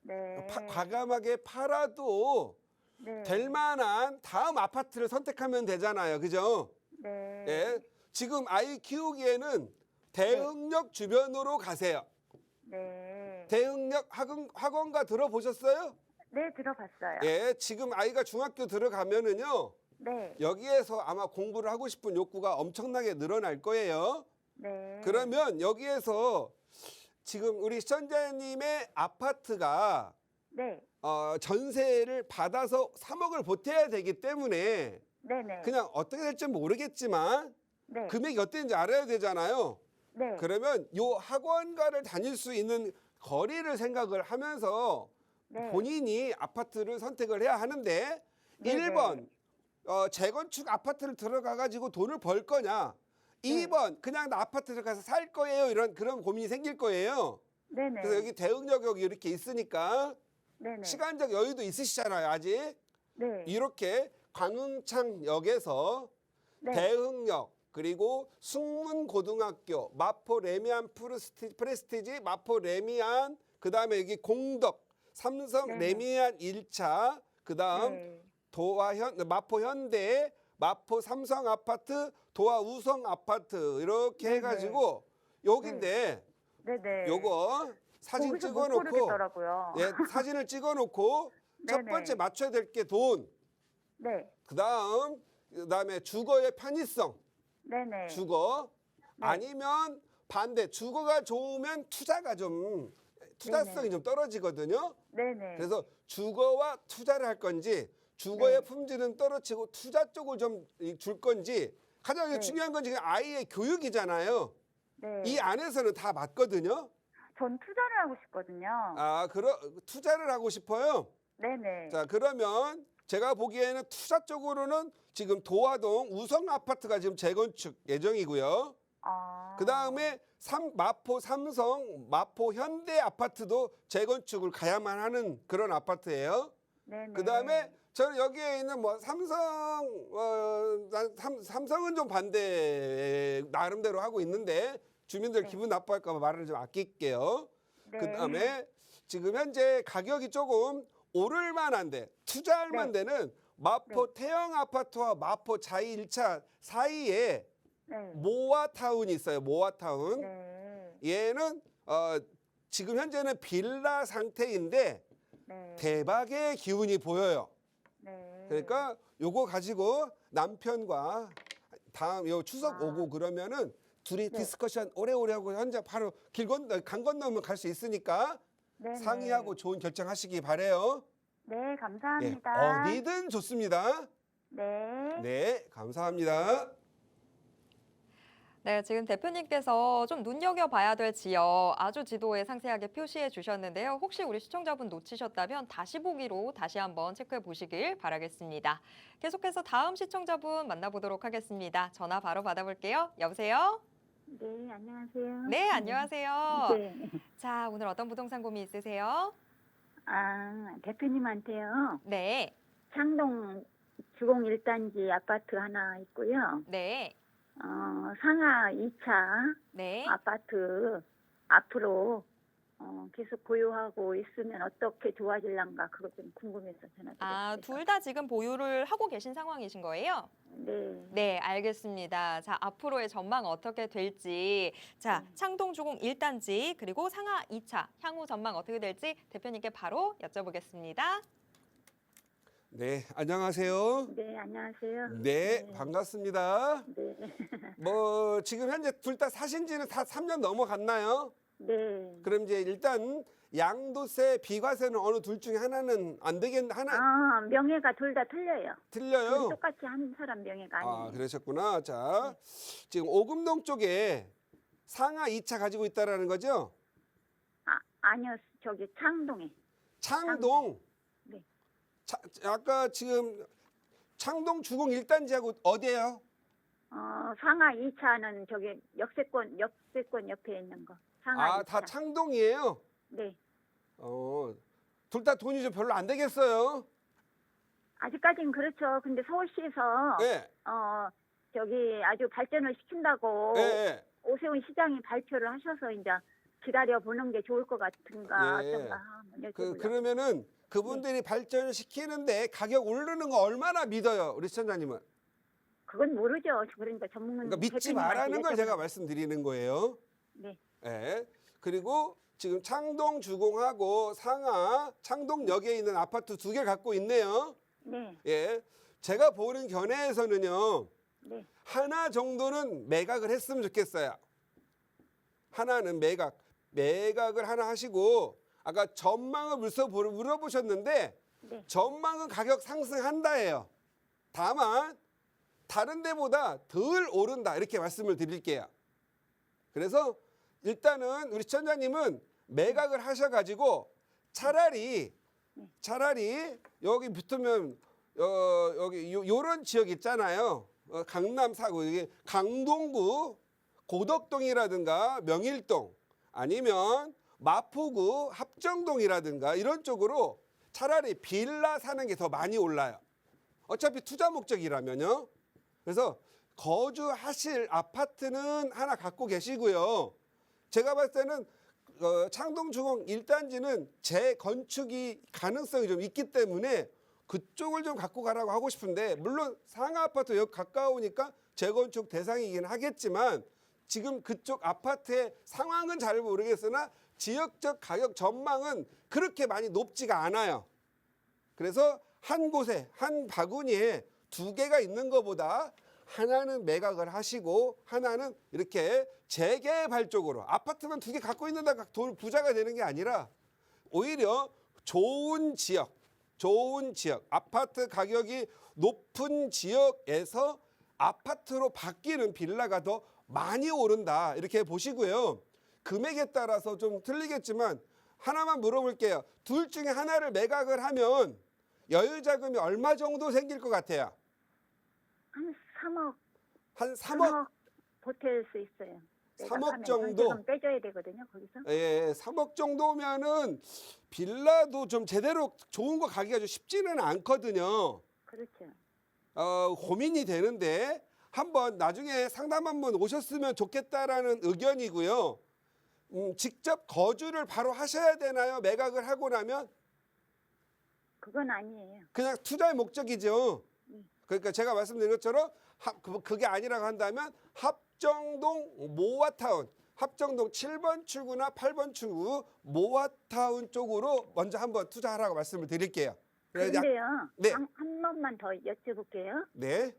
네. 과감하게 팔아도 네. 될 만한 다음 아파트를 선택하면 되잖아요. 그죠? 네. 예. 지금 아이 키우기에는 대흥역 주변으로 가세요. 네. 대흥역 학원가 들어보셨어요? 네, 들어봤어요. 예, 지금 아이가 중학교 들어가면은요, 네. 여기에서 아마 공부를 하고 싶은 욕구가 엄청나게 늘어날 거예요. 네. 그러면 여기에서 지금 우리 시청자님의 아파트가 네. 전세를 받아서 3억을 보태야 되기 때문에 네네. 그냥 어떻게 될지 모르겠지만 네. 금액이 어땠는지 알아야 되잖아요. 네. 그러면 요 학원가를 다닐 수 있는 거리를 생각을 하면서 네. 본인이 아파트를 선택을 해야 하는데 네네. 1번 재건축 아파트를 들어가 가지고 돈을 벌 거냐, 네. 2번 그냥 나 아파트를 가서 살 거예요, 이런 그런 고민이 생길 거예요. 네네. 그래서 여기 대흥역 여기 이렇게 있으니까 네네. 시간적 여유도 있으시잖아요, 아직. 네. 이렇게 광흥창역에서 네. 대흥역 그리고 숙문고등학교, 마포 레미안 프레스티지, 마포 레미안, 그다음에 여기 공덕, 삼성 네. 레미안 1차, 그다음 네. 마포 현대, 마포 삼성 아파트, 도화 우성 아파트 이렇게 네네. 해가지고 여기인데 네네. 요거 사진 거기서 못 찍어놓고 고르겠더라고요. 예, 사진을 찍어놓고 첫 네네. 번째 맞춰야 될 게 돈, 네. 그다음에 주거의 편의성, 네네. 주거 네. 아니면 반대 주거가 좋으면 투자성이 네네. 좀 떨어지거든요. 네네. 그래서 주거와 투자를 할 건지 주거의 네. 품질은 떨어지고 투자 쪽을 좀 줄 건지 가장 네. 중요한 건 지금 아이의 교육이잖아요. 네. 이 안에서는 다 맞거든요. 전 투자를 하고 싶거든요. 투자를 하고 싶어요. 네네. 자, 그러면 제가 보기에는 투자 쪽으로는 지금 도화동 우성 아파트가 지금 재건축 예정이고요. 아. 그다음에 마포 삼성, 마포 현대 아파트도 재건축을 가야만 하는 그런 아파트예요. 네네. 그다음에 저는 여기에 있는 뭐 삼성은 좀 반대 나름대로 하고 있는데 주민들 네. 기분 나빠할까 봐 말을 좀 아낄게요. 네. 그다음에 지금 현재 가격이 조금 오를 만한데 투자할 네. 만데는 마포 태영 아파트와 마포 자이 1차 사이에 네. 모아타운이 있어요. 모아타운. 네. 얘는 지금 현재는 빌라 상태인데 네. 대박의 기운이 보여요. 네. 그러니까 요거 가지고 남편과 다음 요 추석 오고 그러면은 둘이 네. 디스커션 오래오래 하고 현재 바로 강 건너면 갈 수 있으니까 네네. 상의하고 좋은 결정하시기 바래요. 네, 예, 감사합니다. 어디든 좋습니다. 네. 네, 감사합니다. 네, 지금 대표님께서 좀 눈여겨봐야 될 지역 아주 지도에 상세하게 표시해 주셨는데요. 혹시 우리 시청자분 놓치셨다면 다시 보기로 다시 한번 체크해 보시길 바라겠습니다. 계속해서 다음 시청자분 만나보도록 하겠습니다. 전화 바로 받아볼게요. 여보세요? 네, 안녕하세요. 네, 안녕하세요. 네. 자, 오늘 어떤 부동산 고민 있으세요? 대표님한테요. 네, 창동 주공 1단지 아파트 하나 있고요. 네, 상하 2차 네. 아파트 앞으로 계속 보유하고 있으면 어떻게 좋아질란가 그거 좀 궁금해서 전화드렸습니다. 둘 다 지금 보유를 하고 계신 상황이신 거예요? 네. 네, 알겠습니다. 자, 앞으로의 전망 어떻게 될지. 자, 창동 주공 1단지 그리고 상하 2차 향후 전망 어떻게 될지 대표님께 바로 여쭤보겠습니다. 네, 안녕하세요. 네, 안녕하세요. 네, 반갑습니다. 네. 뭐 지금 현재 둘 다 사신 지는 다 3년 넘어갔나요? 네. 그럼 이제 일단 양도세, 비과세는 어느 둘 중에 하나는 안 되겠 하나 아, 명예가 둘 다 틀려요. 틀려요? 똑같이 한 사람 명예가 아니에요. 아, 그러셨구나. 자, 지금 오금동 쪽에 상하 2차 가지고 있다라는 거죠? 아니요. 저기 창동에. 창동. 네. 아까 지금 창동 주공 1단지하고 어디예요? 상하 2차는 저기 역세권 옆에 있는 거. 상하 아, 2차. 다 창동이에요? 네. 둘 다 돈이 좀 별로 안 되겠어요? 아직까지는 그렇죠. 근데 서울시에서 네. 저기 아주 발전을 시킨다고 네. 오세훈 시장이 발표를 하셔서 이제 기다려 보는 게 좋을 것 같은가 예. 어떤가 한번 여쭤보려고. 그러면은 그분들이 발전을 시키는데 가격 오르는 거 얼마나 믿어요, 우리 시청자님은? 그건 모르죠. 그러니까 전문 그러니까 믿지 대표님한테 말라는 걸 제가 여쭤보려고. 말씀드리는 거예요. 네. 예. 그리고 지금 창동 주공하고 상하 창동역에 있는 아파트 2개 갖고 있네요. 네. 예. 제가 보는 견해에서는요. 네. 하나 정도는 매각을 했으면 좋겠어요. 하나는 매각을 하나 하시고 아까 전망을 물어보셨는데 네. 전망은 가격 상승한다예요. 다만 다른 데보다 덜 오른다 이렇게 말씀을 드릴게요. 그래서 일단은 우리 시청자님은 매각을 하셔가지고 차라리 여기 붙으면 여기 요런 지역 있잖아요. 강남 사구 이게 강동구 고덕동이라든가 명일동 아니면 마포구 합정동이라든가 이런 쪽으로 차라리 빌라 사는 게 더 많이 올라요. 어차피 투자 목적이라면요. 그래서 거주하실 아파트는 하나 갖고 계시고요. 제가 봤을 때는 창동주공 1단지는 재건축이 가능성이 좀 있기 때문에 그쪽을 좀 갖고 가라고 하고 싶은데 물론 상하 아파트 여기 가까우니까 재건축 대상이긴 하겠지만 지금 그쪽 아파트의 상황은 잘 모르겠으나 지역적 가격 전망은 그렇게 많이 높지가 않아요. 그래서 한 곳에 한 바구니에 2개가 있는 것보다 하나는 매각을 하시고 하나는 이렇게 재개발 쪽으로 아파트만 2개 갖고 있는다 돈 부자가 되는 게 아니라 오히려 좋은 지역 아파트 가격이 높은 지역에서 아파트로 바뀌는 빌라가 더 많이 오른다 이렇게 보시고요. 금액에 따라서 좀 틀리겠지만 하나만 물어볼게요. 둘 중에 하나를 매각을 하면 여유자금이 얼마 정도 생길 것 같아요? 한 3억. 한 3억? 보탤 수 있어요. 3억 정도? 좀 빼줘야 되거든요, 거기서. 예, 3억 정도면은 빌라도 좀 제대로 좋은 거 가기가 좀 쉽지는 않거든요. 그렇죠. 고민이 되는데 한번 나중에 상담 한번 오셨으면 좋겠다라는 의견이고요. 직접 거주를 바로 하셔야 되나요? 매각을 하고 나면? 그건 아니에요. 그냥 투자의 목적이죠. 그러니까 제가 말씀드린 것처럼 그게 아니라고 한다면 합정동 모아타운, 합정동 7번 출구나 8번 출구 모아타운 쪽으로 먼저 한번 투자하라고 말씀을 드릴게요. 그런데요. 네. 한 번만 더 여쭤볼게요. 네.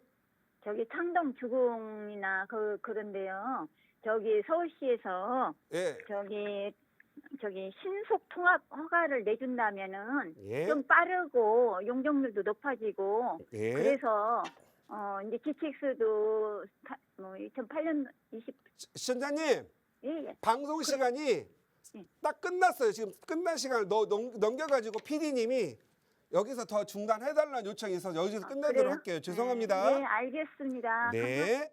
저기 창동 주공이나 그런데요. 저기 서울시에서 예. 저기 신속 통합 허가를 내준다면은 예. 좀 빠르고 용적률도 높아지고 예. 그래서 이제 GTX도 뭐 2008년 시청자님 예. 방송 시간이 딱 끝났어요. 지금 끝난 시간을 넘겨가지고 PD님이 여기서 더 중단해달라는 요청이 있어서 여기서 끝내도록 그래요? 할게요. 죄송합니다. 네, 알겠습니다. 네.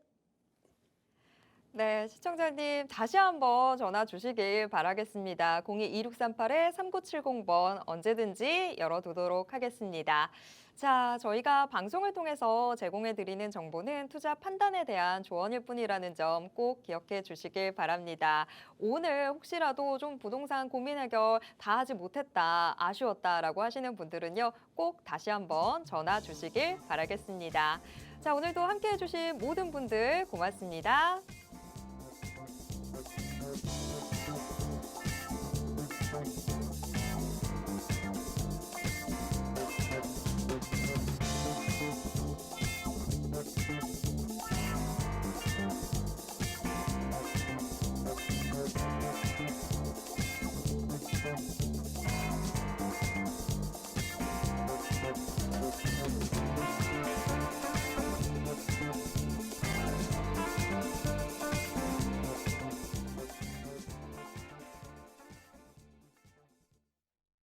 네, 시청자님 다시 한번 전화 주시길 바라겠습니다. 02-2638-3970번 언제든지 열어두도록 하겠습니다. 자, 저희가 방송을 통해서 제공해드리는 정보는 투자 판단에 대한 조언일 뿐이라는 점 꼭 기억해 주시길 바랍니다. 오늘 혹시라도 좀 부동산 고민 해결 다 하지 못했다, 아쉬웠다라고 하시는 분들은요, 꼭 다시 한번 전화 주시길 바라겠습니다. 자, 오늘도 함께해 주신 모든 분들 고맙습니다.